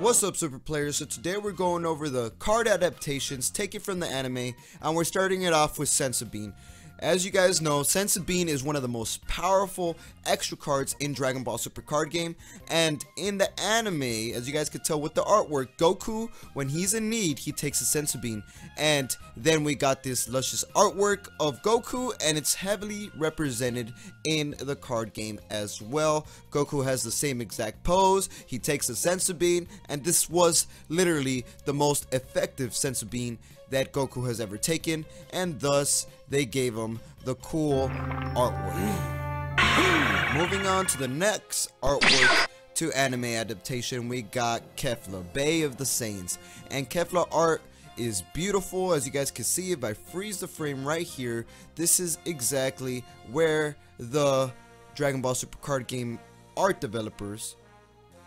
What's up, super players? So today we're going over the card adaptations taken from the anime, and we're starting it off with Senzu Bean. As you guys know, Senzu Bean is one of the most powerful extra cards in Dragon Ball Super card game, and in the anime, as you guys could tell with the artwork, Goku, when he's in need, he takes a Senzu Bean. And then we got this luscious artwork of Goku, and it's heavily represented in the card game as well. Goku has the same exact pose, he takes a Senzu Bean, and this was literally the most effective Senzu Bean that Goku has ever taken, and thus they gave him the cool artwork. Moving on to the next artwork to anime adaptation, we got Kefla, Bay of the Saiyans, and Kefla art is beautiful. As you guys can see, if I freeze the frame right here, this is exactly where the Dragon Ball Super card game art developers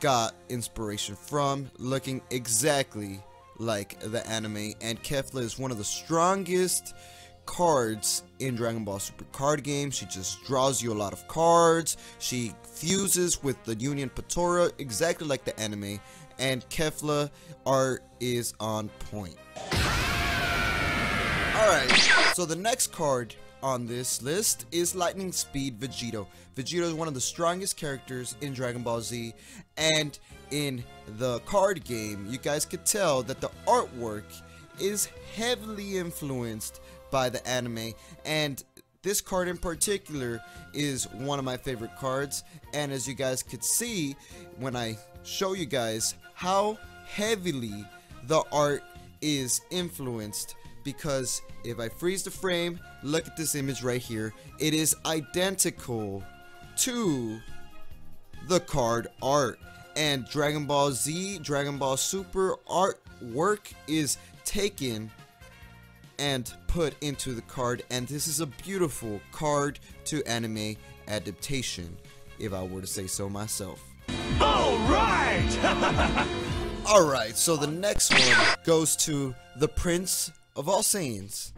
got inspiration from, looking exactly like the anime. And Kefla is one of the strongest cards in Dragon Ball Super card game. She just draws you a lot of cards. She fuses with the Union Patora exactly like the anime, and Kefla art is on point. Alright, so the next card on this list is Lightning Speed Vegito. Vegito is one of the strongest characters in Dragon Ball Z, and in the card game, you guys could tell that the artwork is heavily influenced by the anime, and this card in particular is one of my favorite cards. And as you guys could see when I show you guys how heavily the art is influenced, because if I freeze the frame, look at this image right here, it is identical to the card art. And Dragon Ball Z, Dragon Ball Super artwork is taken and put into the card, and this is a beautiful card to anime adaptation, if I were to say so myself. Alright! Alright, so the next one goes to the Prince of All Saiyans,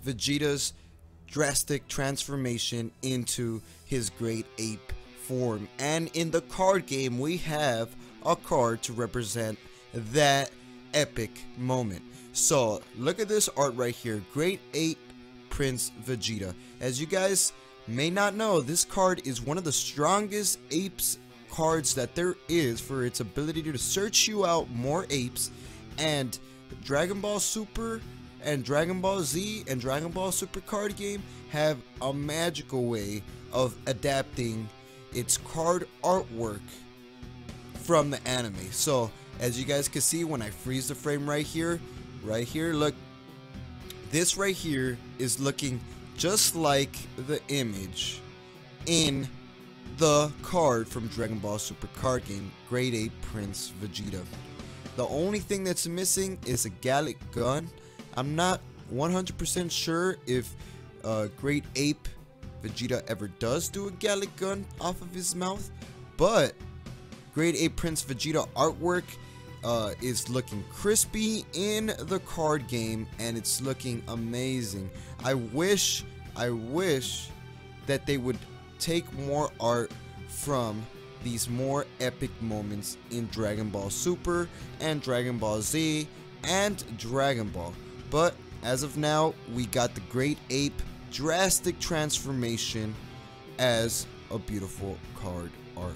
Vegeta's drastic transformation into his Great Ape form. And in the card game, we have a card to represent that epic moment. So look at this art right here, Great Ape Prince Vegeta. As you guys may not know, this card is one of the strongest apes cards that there is, for its ability to search you out more apes. And Dragon Ball Super and Dragon Ball Z and Dragon Ball Super card game have a magical way of adapting its card artwork from the anime. So as you guys can see when I freeze the frame right here, look, this right here is looking just like the image in the card from Dragon Ball Super card game, Great Ape Prince Vegeta. The only thing that's missing is a Gallic gun. I'm not 100% sure if Great Ape Vegeta ever does do a Gallic gun off of his mouth, but Great Ape Prince Vegeta artwork is looking crispy in the card game, and it's looking amazing. I wish that they would take more art from these more epic moments in Dragon Ball Super and Dragon Ball Z and Dragon Ball. But as of now, we got the Great Ape drastic transformation as a beautiful card art.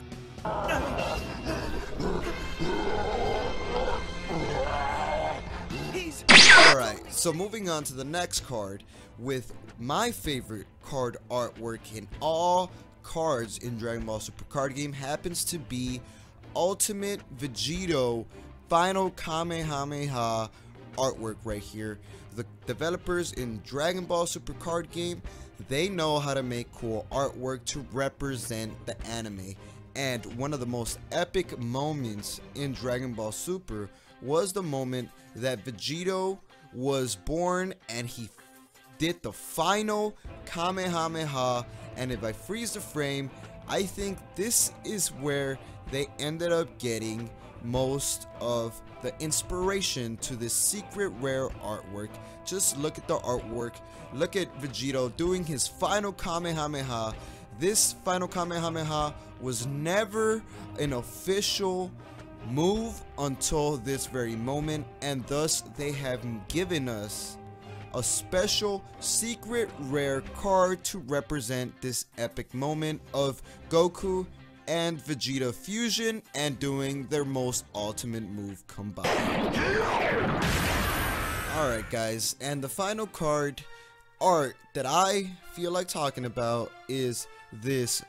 Alright, so moving on to the next card with my favorite card artwork in all cards in Dragon Ball Super card game, happens to be Ultimate Vegito Final Kamehameha artwork right here. The developers in Dragon Ball Super card game, they know how to make cool artwork to represent the anime. And one of the most epic moments in Dragon Ball Super was the moment that Vegito was born and he did the final Kamehameha. And if I freeze the frame, I think this is where they ended up getting most of the inspiration to this secret rare artwork. Just look at the artwork, look at Vegito doing his final Kamehameha. This final Kamehameha was never an official move until this very moment, and thus they have given us a special secret rare card to represent this epic moment of Goku and Vegeta fusion and doing their most ultimate move combined. Alright guys, and the final card art that I feel like talking about is this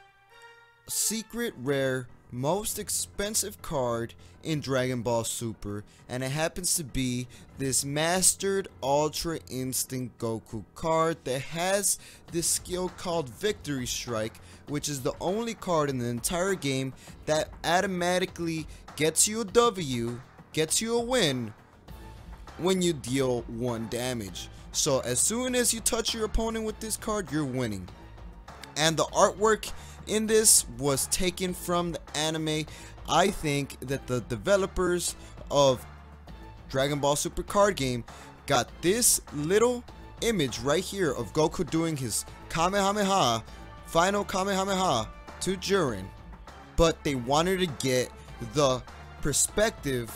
secret rare most expensive card in Dragon Ball Super, and it happens to be this Mastered Ultra Instinct Goku card that has this skill called Victory Strike, which is the only card in the entire game that automatically gets you a W, gets you a win when you deal 1 damage. So as soon as you touch your opponent with this card, you're winning. And the artwork in this was taken from the anime. I think that the developers of Dragon Ball Super card game got this little image right here of Goku doing his Kamehameha, final Kamehameha to Jiren, but they wanted to get the perspective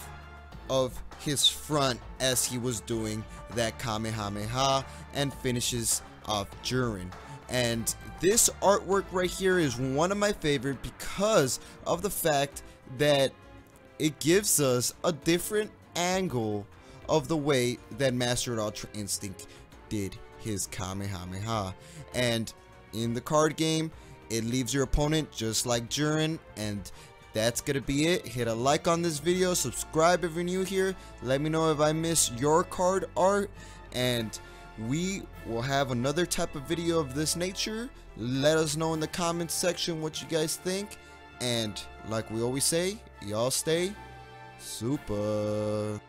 of his front as he was doing that Kamehameha and finishes off Jiren. And this artwork right here is one of my favorite because of the fact that it gives us a different angle of the way that Mastered Ultra Instinct did his Kamehameha. And in the card game, it leaves your opponent just like Jiren. And that's gonna be it. Hit a like on this video, subscribe if you're new here, let me know if I missed your card art, and we will have another type of video of this nature. Let us know in the comments section what you guys think, and like we always say, y'all stay super.